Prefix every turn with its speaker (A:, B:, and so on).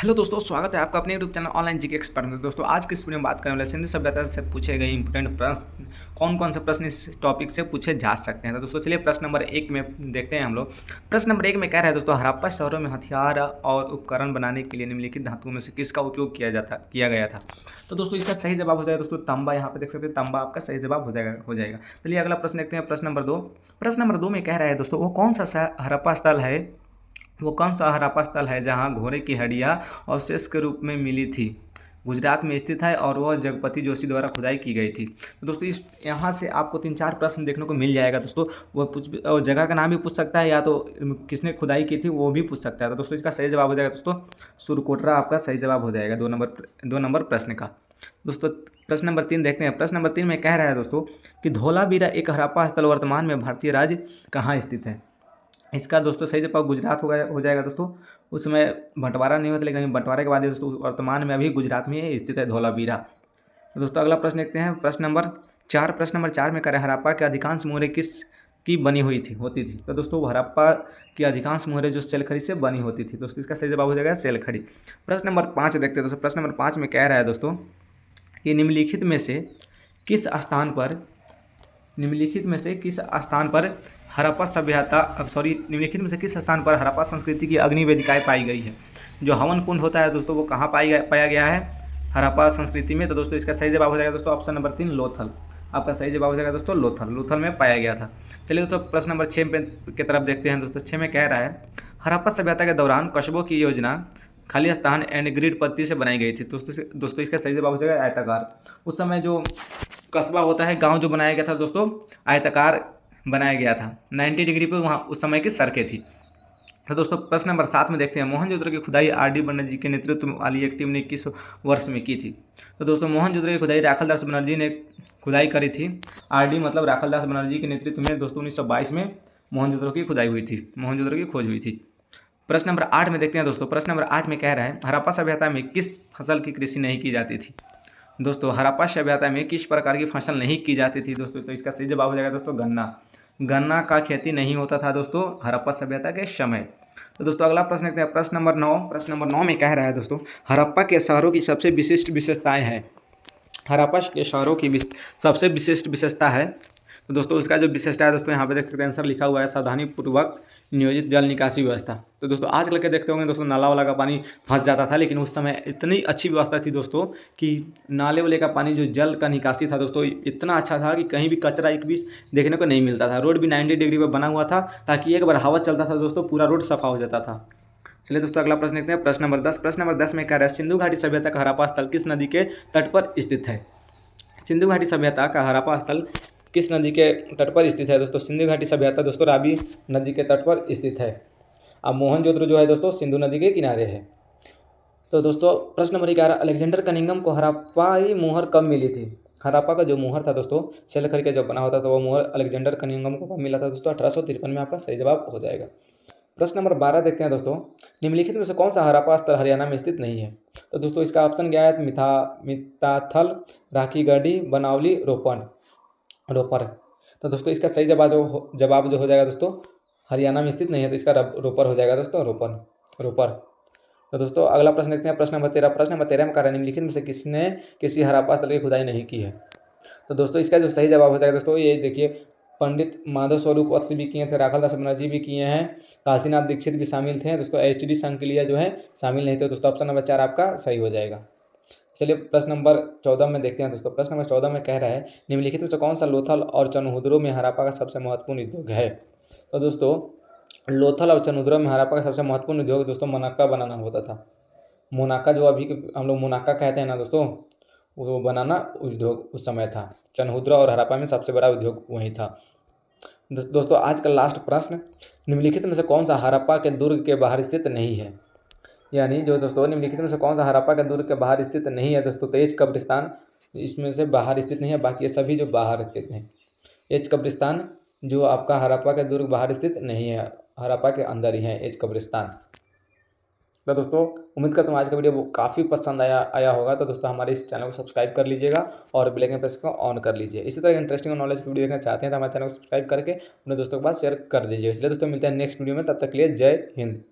A: Hello दोस्तों, स्वागत है आपका अपने YouTube channel online GK expert में। दोस्तों आज की इस वीडियो में बात करने वाले सिंधु सभ्यता से पूछे गए इंपोर्टेंट प्रश्न कौन कौन से प्रश्न इस टॉपिक से पूछे जा सकते हैं। तो दोस्तों चलिए प्रश्न नंबर 1 में देखते हैं हम लोग। प्रश्न नंबर 1 में कह रहा है दोस्तों, हड़प्पा शहरों में हथियार और उपकरण बनाने के लिए निम्नलिखित धातुओं में से किसका उपयोग किया गया था। तो दोस्तों इसका सही जवाब हो जाएगा दोस्तों तांबा। यहाँ पे देख सकते हैं तांबा आपका सही जवाब हो जाएगा। चलिए अगला प्रश्न देखते हैं। प्रश्न नंबर 2। प्रश्न नंबर 2 में कह रहा है दोस्तों, वो कौन सा हड़प्पा स्थल है, वो कौन सा हड़प्पा स्थल है जहां घोड़े की हड्डियां अवशेष के रूप में मिली थी। गुजरात में स्थित है और वह जगपति जोशी द्वारा खुदाई की गई थी। तो दोस्तों इस यहाँ से आपको 3-4 प्रश्न देखने को मिल जाएगा दोस्तों। वो जगह का नाम भी पूछ सकता है या तो किसने खुदाई की थी वो भी पूछ सकता है। तो दोस्तों इसका सही जवाब हो जाएगा दोस्तों सुरकोटरा आपका सही जवाब हो जाएगा 2 नंबर प्रश्न का। दोस्तों प्रश्न नंबर 3 देखते हैं। प्रश्न नंबर 3 में कह रहा है दोस्तों कि धोलावीरा एक हड़प्पा स्थल वर्तमान में भारतीय राज्य कहाँ स्थित है। इसका दोस्तों सही जवाब गुजरात हो जाएगा दोस्तों। उस समय बंटवारा नहीं हुआ था, लेकिन बंटवारे के बाद दोस्तों वर्तमान में अभी गुजरात में स्थित है धौलावीरा। तो दोस्तों अगला प्रश्न देखते हैं। प्रश्न नंबर 4। प्रश्न नंबर 4 में कह रहा है हड़प्पा की अधिकांश मोहरें किस की बनी होती थी। तो दोस्तों हड़प्पा की अधिकांश मोहरें जो सेलखड़ी से बनी होती थी। दोस्तों इसका सही जवाब हो जाएगा सेलखड़ी। प्रश्न नंबर 5 देखते हैं दोस्तों। प्रश्न नंबर 5 में कह रहा है दोस्तों कि निम्नलिखित में से किस स्थान पर निम्नलिखित में से किस स्थान पर हड़प्पा संस्कृति की अग्नि वेदिकाएं पाई गई है। जो हवन कुंड होता है दोस्तों वो कहाँ पाया गया है हड़प्पा संस्कृति में। तो दोस्तों इसका सही जवाब हो जाएगा दोस्तों ऑप्शन नंबर 3 लोथल। आपका सही जवाब हो जाएगा दोस्तों लोथल में पाया गया था। चलिए दोस्तों प्रश्न नंबर 6 की तरफ देखते हैं। दोस्तों 6 में कह रहा है हड़प्पा सभ्यता के दौरान कस्बों की योजना खाली स्थान एंड ग्रिड पद्धति से बनाई गई थी। दोस्तों इसका सही जवाब हो जाएगा आयताकार। उस समय जो कस्बा होता है, गांव जो बनाया गया था दोस्तों आयताकार बनाया गया था। 90 डिग्री पे वहाँ उस समय की सड़कें थी। तो दोस्तों प्रश्न नंबर 7 में देखते हैं। मोहनजोदड़ो की खुदाई आर.डी. बनर्जी के नेतृत्व वाली एक टीम ने किस वर्ष में की थी। तो दोस्तों मोहनजोदड़ो की खुदाई राखालदास बनर्जी ने खुदाई करी थी। आर.डी. मतलब राखालदास बनर्जी के नेतृत्व में दोस्तों 1922 में मोहनजोदड़ो की खुदाई हुई थी, मोहनजोदड़ो की खोज हुई थी। प्रश्न नंबर 8 में देखते हैं दोस्तों। प्रश्न नंबर 8 में कह रहा है हड़प्पा सभ्यता में किस फसल की कृषि नहीं की जाती थी। दोस्तों हड़प्पा सभ्यता में किस प्रकार की फसल नहीं की जाती थी दोस्तों। तो इसका सही जवाब हो जाएगा दोस्तों गन्ना का खेती नहीं होता था दोस्तों हड़प्पा सभ्यता के समय। तो दोस्तों अगला प्रश्न देखते हैं। प्रश्न नंबर 9। प्रश्न नंबर 9 में कह रहा है दोस्तों हड़प्पा के शहरों की सबसे विशिष्ट विशेषताएं हैं। हड़प्पा के शहरों की सबसे विशिष्ट विशेषता है। तो दोस्तों उसका जो विशेषता है दोस्तों यहाँ पे देख सकते हैं आंसर लिखा हुआ है सावधानी पूर्वक नियोजित जल निकासी व्यवस्था। तो दोस्तों आजकल के देखते होंगे दोस्तों नाला वाला का पानी फंस जाता था, लेकिन उस समय इतनी अच्छी व्यवस्था थी दोस्तों कि नाले वाले का पानी जो जल का निकासी था दोस्तों इतना अच्छा था कि कहीं भी कचरा एक भी देखने को नहीं मिलता था। रोड भी 90 डिग्री पर बना हुआ था ताकि एक बार हवा चलता था दोस्तों पूरा रोड सफा हो जाता था। चलिए दोस्तों अगला प्रश्न देखते हैं। प्रश्न नंबर 10। प्रश्न नंबर 10 में कह रहा है सिंधु घाटी सभ्यता का हड़प्पा स्थल किस नदी के तट पर स्थित है। सिंधु घाटी सभ्यता का हड़प्पा स्थल किस नदी के तट पर स्थित है। दोस्तों सिंधु घाटी सभ्यता दोस्तों रावी नदी के तट पर स्थित है। अब मोहनजोदड़ो जो है दोस्तों सिंधु नदी के किनारे है। तो दोस्तों प्रश्न नंबर 11। अलेक्जेंडर कनिंघम को हड़प्पाई मोहर कब मिली थी। हड़प्पा का जो मोहर था दोस्तों सेलखड़ी का जब बना होता था वो मोहर अलेक्जेंडर कनिंघम को कब मिला था दोस्तों 1853 में। आपका सही जवाब हो जाएगा। प्रश्न नंबर 12 देखते हैं दोस्तों। निम्नलिखित में से कौन सा हड़प्पा स्थल हरियाणा में स्थित नहीं है। तो दोस्तों इसका ऑप्शन क्या है मिताथल, राखीगढ़ी, बनावली, रोपर। तो दोस्तों इसका सही जवाब जो हो जाएगा दोस्तों हरियाणा में स्थित नहीं है, तो इसका रोपर हो जाएगा दोस्तों रोपर। तो दोस्तों अगला प्रश्न देखते हैं। प्रश्न नंबर 13। प्रश्न नंबर 13 में कह रहा है निम्नलिखित में से किसने किसी हड़प्पा स्थल की खुदाई नहीं की है। तो दोस्तों इसका जो सही जवाब हो जाएगा दोस्तों ये देखिए पंडित माधव स्वरूप वत्स भी किए थे, राखालदास बनर्जी भी किए हैं, काशीनाथ दीक्षित भी शामिल थे दोस्तों, H.D. संकलिया जो है शामिल नहीं थे दोस्तों। ऑप्शन नंबर 4 आपका सही हो जाएगा। चलिए प्रश्न नंबर 14 में देखते हैं दोस्तों। प्रश्न नंबर 14 में कह रहा है निम्नलिखित में से कौन सा लोथल और चनहुद्रो में हड़प्पा का सबसे महत्वपूर्ण उद्योग है। तो दोस्तों लोथल और चनहुद्रो में हड़प्पा का सबसे महत्वपूर्ण उद्योग दोस्तों मोनाका बनाना होता था। मोनाका जो अभी हम लोग मोनाका कहते हैं ना दोस्तों वो बनाना उद्योग उस समय था। चनहुद्रो और हड़प्पा में सबसे बड़ा उद्योग वही था। दोस्तों आज का लास्ट प्रश्न। निम्नलिखित में से कौन सा हड़प्पा के दुर्ग के बाहर स्थित नहीं है। यानी जो दोस्तों निम्नलिखित में से कौन सा हड़प्पा के दुर्ग के बाहर स्थित नहीं है दोस्तों। तो एच कब्रिस्तान इसमें से बाहर स्थित नहीं है, बाकी ये सभी जो बाहर स्थित हैं। एच कब्रिस्तान जो आपका हड़प्पा के दुर्ग बाहर स्थित नहीं है, हड़प्पा के अंदर ही है एच कब्रिस्तान। तो दोस्तों उम्मीद करता हूँ आज का वीडियो काफ़ी पसंद आया होगा। तो दोस्तों हमारे इस चैनल को सब्सक्राइब कर लीजिएगा और बेल आइकन प्रेस को ऑन कर लीजिए। इसी तरह इंटरेस्टिंग और नॉलेज की वीडियो देखना चाहते हैं तो हमारे चैनल को सब्सक्राइब करके अपने दोस्तों के पास शेयर कर दीजिए। इसलिए दोस्तों मिलते हैं नेक्स्ट वीडियो में, तब तक के लिए जय हिंद।